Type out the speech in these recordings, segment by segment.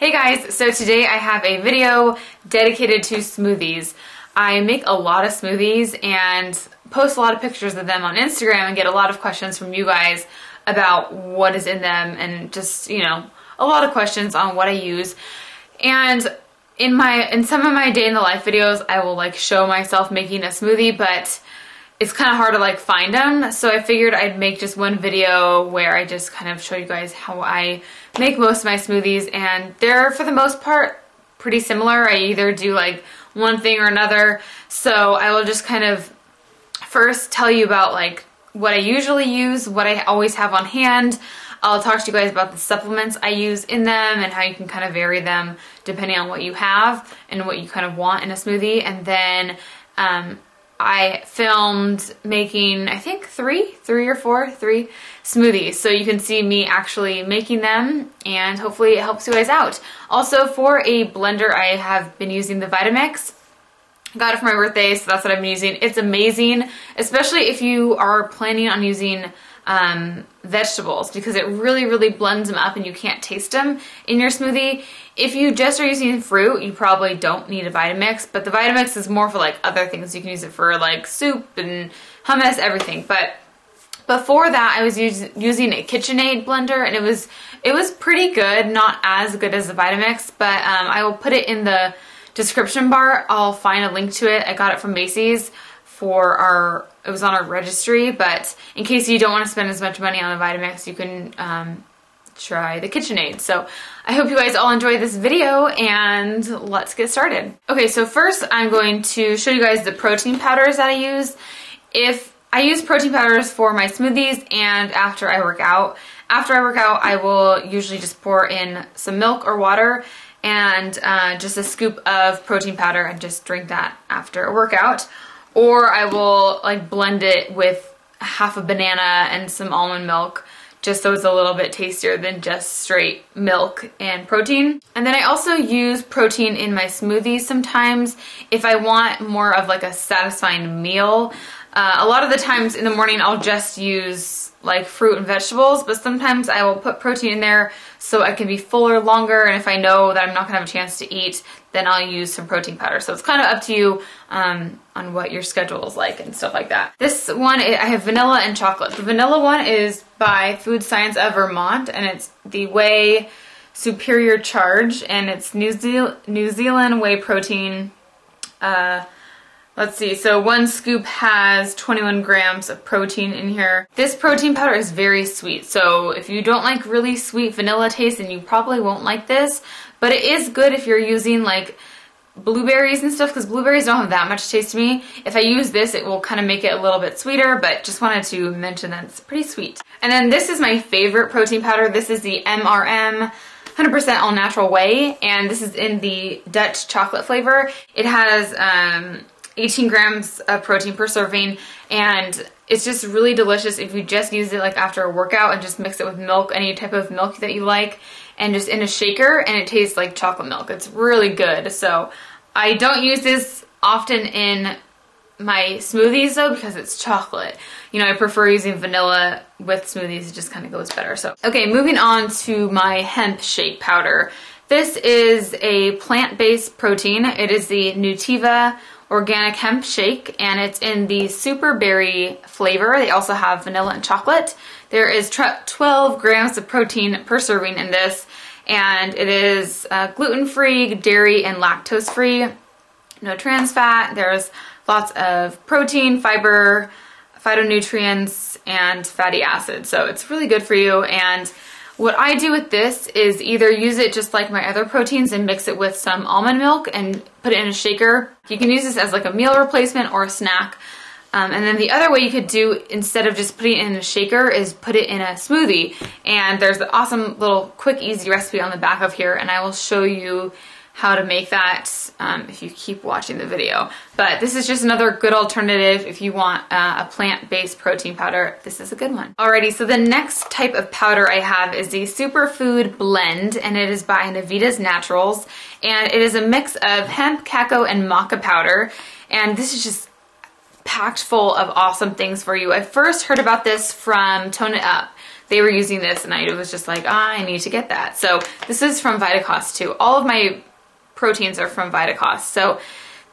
Hey guys, so today I have a video dedicated to smoothies. I make a lot of smoothies and post a lot of pictures of them on Instagram and get a lot of questions from you guys about what is in them and just, you know, a lot of questions on what I use. And in some of my day in the life videos, I will like show myself making a smoothie, but it's kind of hard to like find them. So I figured I'd make just one video where I just kind of show you guys how I make most of my smoothies, and they're for the most part pretty similar. I either do like one thing or another. So I will just kind of first tell you about like what I usually use, what I always have on hand. I'll talk to you guys about the supplements I use in them and how you can kind of vary them depending on what you have and what you kind of want in a smoothie. And then I filmed making, I think three smoothies. So you can see me actually making them, and hopefully it helps you guys out. Also, for a blender, I have been using the Vitamix. Got it for my birthday, so that's what I've been using. It's amazing, especially if you are planning on using vegetables, because it really blends them up and you can't taste them in your smoothie. If you just are using fruit, you probably don't need a Vitamix, but the Vitamix is more for like other things. You can use it for like soup and hummus, everything. But before that, I was using a KitchenAid blender, and it was pretty good, not as good as the Vitamix, but I will put it in the description bar. I'll find a link to it. I got it from Macy's for it was on our registry, but in case you don't want to spend as much money on the Vitamix, you can try the KitchenAid. So I hope you guys all enjoy this video, and let's get started. Okay, so first I'm going to show you guys the protein powders that I use. If I use protein powders for my smoothies and after I work out. After I work out, I will usually just pour in some milk or water and just a scoop of protein powder and just drink that after a workout. Or I will like blend it with half a banana and some almond milk, just so it's a little bit tastier than just straight milk and protein. And then I also use protein in my smoothies sometimes if I want more of like a satisfying meal. A lot of the times in the morning I'll just use like fruit and vegetables, but sometimes I will put protein in there so I can be fuller longer, and if I know that I'm not gonna have a chance to eat, then I'll use some protein powder. So it's kind of up to you on what your schedule is like and stuff like that. This one, I have vanilla and chocolate. The vanilla one is by Food Science of Vermont, and it's the Whey Superior Charge, and it's New Zealand whey protein. Let's see, so one scoop has 21 grams of protein in here. This protein powder is very sweet, so if you don't like really sweet vanilla taste, then you probably won't like this, but it is good if you're using like blueberries and stuff, because blueberries don't have that much taste to me. If I use this, it will kind of make it a little bit sweeter, but just wanted to mention that it's pretty sweet. And then this is my favorite protein powder. This is the MRM 100% all natural whey, and this is in the Dutch chocolate flavor. It has 18 grams of protein per serving, and it's just really delicious if you just use it like after a workout and just mix it with milk, any type of milk that you like, and just in a shaker, and it tastes like chocolate milk. It's really good. So I don't use this often in my smoothies though, because it's chocolate. You know, I prefer using vanilla with smoothies. It just kind of goes better. So, okay, moving on to my hemp shake powder. This is a plant-based protein. It is the Nutiva organic hemp shake, and it's in the super berry flavor. They also have vanilla and chocolate. There is 12 grams of protein per serving in this, and it is gluten-free, dairy, and lactose-free. No trans fat. There's lots of protein, fiber, phytonutrients, and fatty acids. So it's really good for you. And what I do with this is either use it just like my other proteins and mix it with some almond milk and put it in a shaker. You can use this as like a meal replacement or a snack. And then the other way you could do, instead of just putting it in a shaker, is put it in a smoothie. And there's an awesome little quick easy recipe on the back of here, and I will show you how to make that if you keep watching the video. But this is just another good alternative if you want a plant-based protein powder. This is a good one. Alrighty, so the next type of powder I have is the Superfood Blend, and it is by Navitas Naturals, and it is a mix of hemp, cacao, and maca powder, and this is just packed full of awesome things for you. I first heard about this from Tone It Up. they were using this and I was just like, I need to get that. So this is from Vitacost too. All of my proteins are from Vitacost. So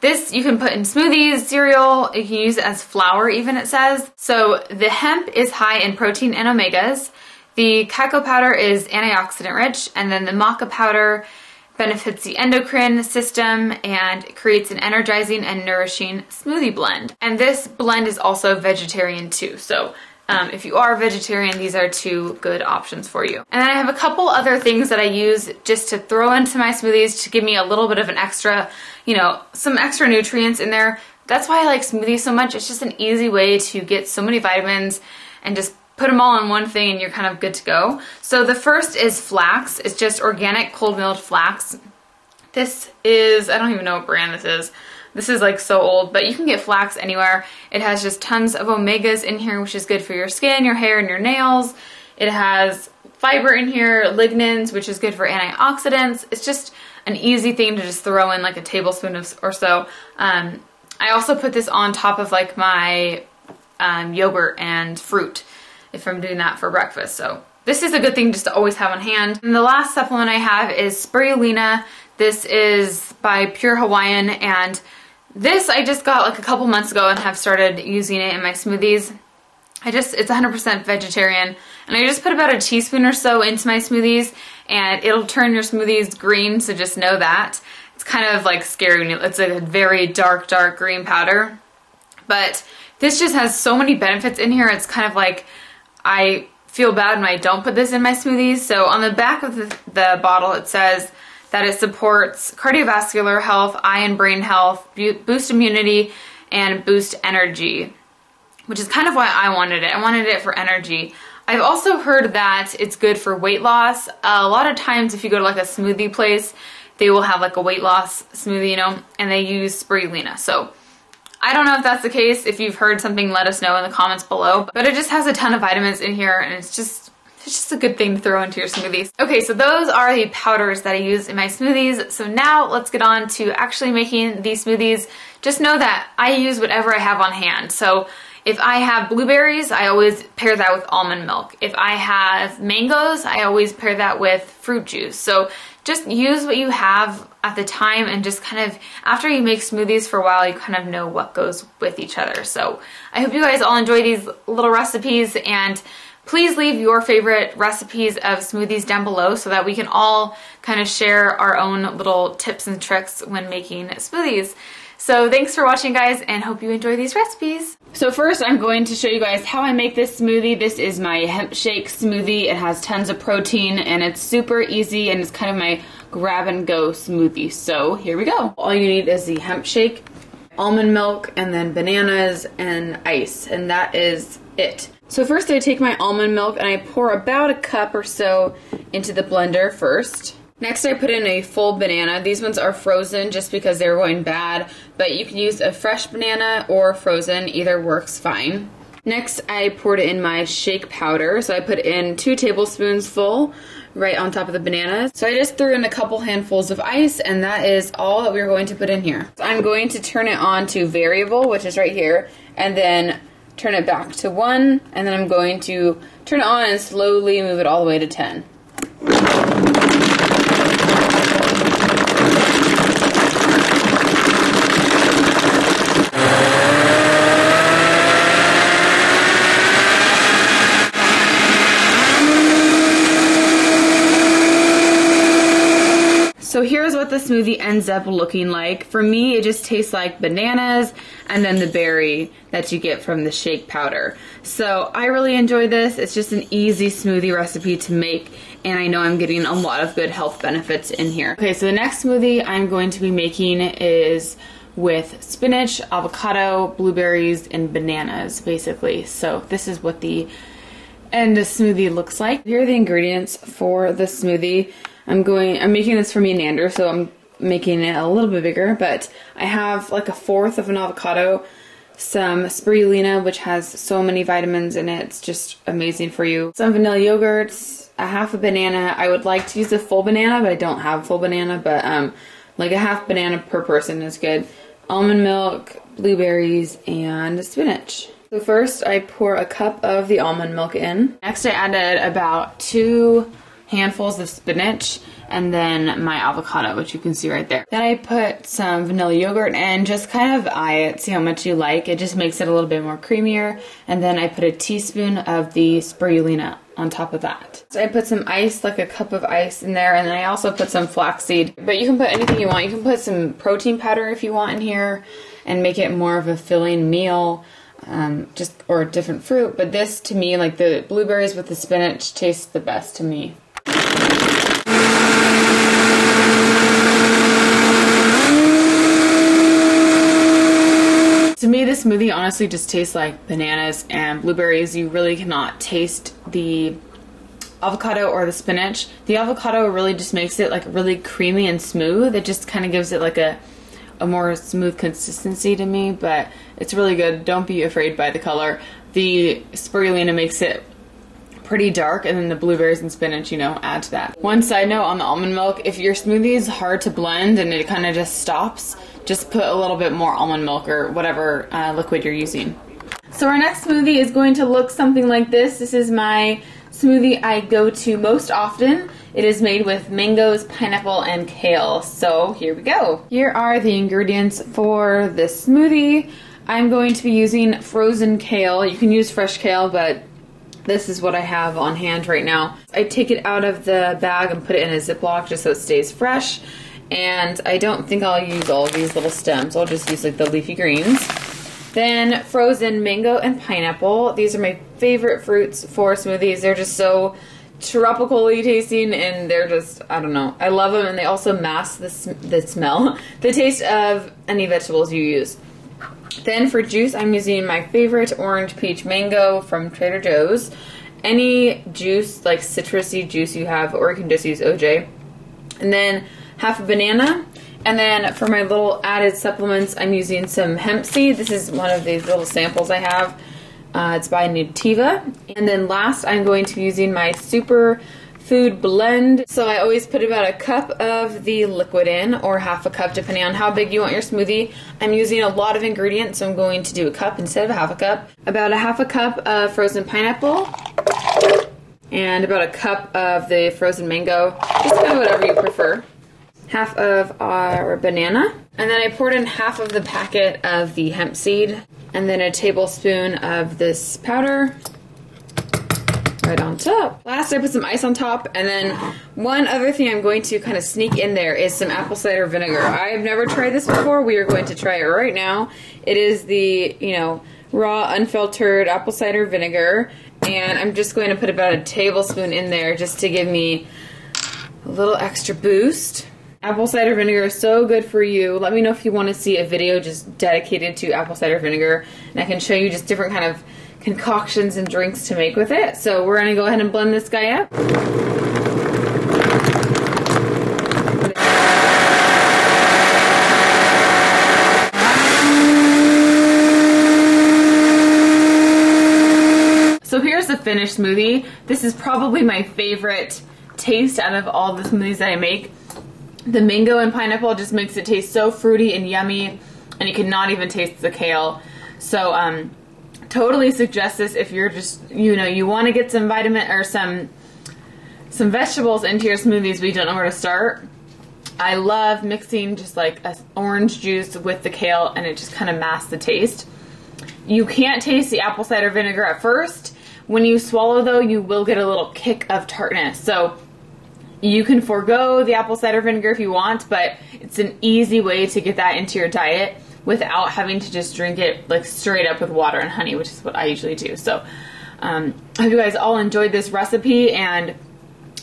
this you can put in smoothies, cereal, you can use it as flour even, it says. So the hemp is high in protein and omegas. The cacao powder is antioxidant rich, and then the maca powder benefits the endocrine system and creates an energizing and nourishing smoothie blend. And this blend is also vegetarian too. So if you are vegetarian, these are two good options for you. And then I have a couple other things that I use just to throw into my smoothies to give me a little bit of an extra, you know, some extra nutrients in there. That's why I like smoothies so much. It's just an easy way to get so many vitamins and just put them all in one thing and you're kind of good to go. So the first is Flax. It's just organic cold milled flax. This is, I don't even know what brand this is. This is like so old, but you can get flax anywhere. It has just tons of omegas in here, which is good for your skin, your hair, and your nails. It has fiber in here, lignans, which is good for antioxidants. It's just an easy thing to just throw in like a tablespoon or so. I also put this on top of like my yogurt and fruit if I'm doing that for breakfast. So this is a good thing just to always have on hand. And the last supplement I have is spirulina. This is by Pure Hawaiian, and this I just got like a couple months ago and have started using it in my smoothies. It's 100% vegetarian, and I just put about a teaspoon or so into my smoothies, and it'll turn your smoothies green, so just know that. It's kind of like scary when it's like a very dark green powder. But this just has so many benefits in here. It's kind of like, I feel bad when I don't put this in my smoothies. So on the back of the bottle it says that it supports cardiovascular health, eye and brain health, boost immunity, and boost energy, which is kind of why I wanted it. I wanted it for energy. I've also heard that it's good for weight loss. A lot of times if you go to like a smoothie place, they will have like a weight loss smoothie, you know, and they use spirulina. So I don't know if that's the case. If you've heard something, let us know in the comments below. But it just has a ton of vitamins in here, and it's just a good thing to throw into your smoothies. Okay, so those are the powders that I use in my smoothies. So now let's get on to actually making these smoothies. Just know that I use whatever I have on hand. So if I have blueberries, I always pair that with almond milk. If I have mangoes, I always pair that with fruit juice. So just use what you have at the time, and just kind of, after you make smoothies for a while, you kind of know what goes with each other. So I hope you guys all enjoy these little recipes, and please leave your favorite recipes of smoothies down below so that we can all kind of share our own little tips and tricks when making smoothies. So thanks for watching, guys, and hope you enjoy these recipes. So first I'm going to show you guys how I make this smoothie. This is my hemp shake smoothie. It has tons of protein and it's super easy, and it's kind of my grab and go smoothie. So here we go. All you need is the hemp shake, almond milk, and then bananas and ice, and that is it. So first I take my almond milk and I pour about a cup or so into the blender first. Next I put in a full banana. These ones are frozen just because they're going bad, but you can use a fresh banana or frozen, either works fine. Next I poured in my shake powder. So I put in 2 tablespoons full right on top of the bananas. So I just threw in a couple handfuls of ice, and that is all that we're going to put in here. So I'm going to turn it on to variable, which is right here, and then turn it back to 1, and then I'm going to turn it on and slowly move it all the way to 10. So here's what the smoothie ends up looking like. For me, it just tastes like bananas and then the berry that you get from the shake powder. So I really enjoy this. It's just an easy smoothie recipe to make, and I know I'm getting a lot of good health benefits in here. Okay, so the next smoothie I'm going to be making is with spinach, avocado, blueberries, and bananas, basically. So this is what the end smoothie looks like. Here are the ingredients for the smoothie. I'm making this for me and Andrew, so I'm making it a little bit bigger, but I have like 1/4 of an avocado, some spirulina, which has so many vitamins in it, it's just amazing for you, some vanilla yogurt, a half a banana. I would like to use a full banana, but I don't have a full banana, but like a half banana per person is good, almond milk, blueberries, and spinach. So first I pour a cup of the almond milk in. Next I added about 2 handfuls of spinach and then my avocado, which you can see right there. Then I put some vanilla yogurt in, just kind of eye it, see how much you like. It just makes it a little bit more creamier. And then I put a teaspoon of the spirulina on top of that. So I put some ice, like a cup of ice in there, and then I also put some flaxseed. But you can put anything you want. You can put some protein powder if you want in here and make it more of a filling meal, or a different fruit. But this, to me, like the blueberries with the spinach, tastes the best to me. To me, this smoothie honestly just tastes like bananas and blueberries. You really cannot taste the avocado or the spinach. The avocado really just makes it like really creamy and smooth. It just kind of gives it like a more smooth consistency to me, but it's really good. Don't be afraid by the color. The spirulina makes it pretty dark, and then the blueberries and spinach, you know, add to that. One side note on the almond milk, if your smoothie is hard to blend and it kind of just stops, just put a little bit more almond milk or whatever liquid you're using. So our next smoothie is going to look something like this. This is my smoothie I go to most often. It is made with mangoes, pineapple, and kale. So here we go. Here are the ingredients for this smoothie. I'm going to be using frozen kale. You can use fresh kale, but this is what I have on hand right now. I take it out of the bag and put it in a Ziploc just so it stays fresh. And I don't think I'll use all of these little stems. I'll just use like the leafy greens. Then frozen mango and pineapple. These are my favorite fruits for smoothies. They're just so tropically tasting, and they're just, I don't know. I love them, and they also mask the smell, the taste of any vegetables you use. Then for juice, I'm using my favorite orange peach mango from Trader Joe's. Any juice, like citrusy juice you have, or you can just use OJ. And then half a banana. And then for my little added supplements, I'm using some hemp seed. This is one of these little samples I have. It's by Nutiva. And then last, I'm going to be using my Superfood Blend. So I always put about a cup of the liquid in, or half a cup, depending on how big you want your smoothie. I'm using a lot of ingredients, so I'm going to do a cup instead of a half a cup. About a half a cup of frozen pineapple, and about a cup of the frozen mango, just kind of whatever you prefer. Half of our banana, and then I poured in half of the packet of the hemp seed, and then a tablespoon of this powder right on top. Last, I put some ice on top, and then one other thing I'm going to kind of sneak in there is some apple cider vinegar. I have never tried this before. We are going to try it right now. It is the, you know, raw, unfiltered apple cider vinegar, and I'm just going to put about a tablespoon in there just to give me a little extra boost. Apple cider vinegar is so good for you. Let me know if you want to see a video just dedicated to apple cider vinegar, and I can show you just different kind of concoctions and drinks to make with it. So we're going to go ahead and blend this guy up. So here's the finished smoothie. This is probably my favorite taste out of all the smoothies that I make. The mango and pineapple just makes it taste so fruity and yummy, and you cannot even taste the kale. So totally suggest this if you're just, you know, you want to get some vitamin or some vegetables into your smoothies but you don't know where to start. I love mixing just like an orange juice with the kale, and it just kind of masks the taste. You can't taste the apple cider vinegar at first. When you swallow though, you will get a little kick of tartness. So you can forego the apple cider vinegar if you want, but it's an easy way to get that into your diet without having to just drink it like straight up with water and honey, which is what I usually do. So I hope you guys all enjoyed this recipe, and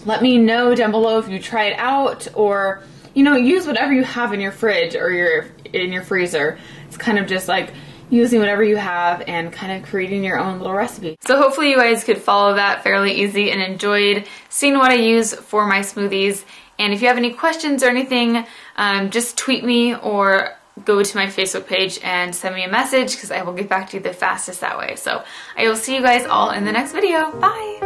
let me know down below if you try it out, or, you know, use whatever you have in your fridge or in your freezer. It's kind of just like using whatever you have and kind of creating your own little recipe. So hopefully you guys could follow that fairly easy and enjoyed seeing what I use for my smoothies. And if you have any questions or anything, just tweet me or go to my Facebook page and send me a message, because I will get back to you the fastest that way. So I will see you guys all in the next video. Bye!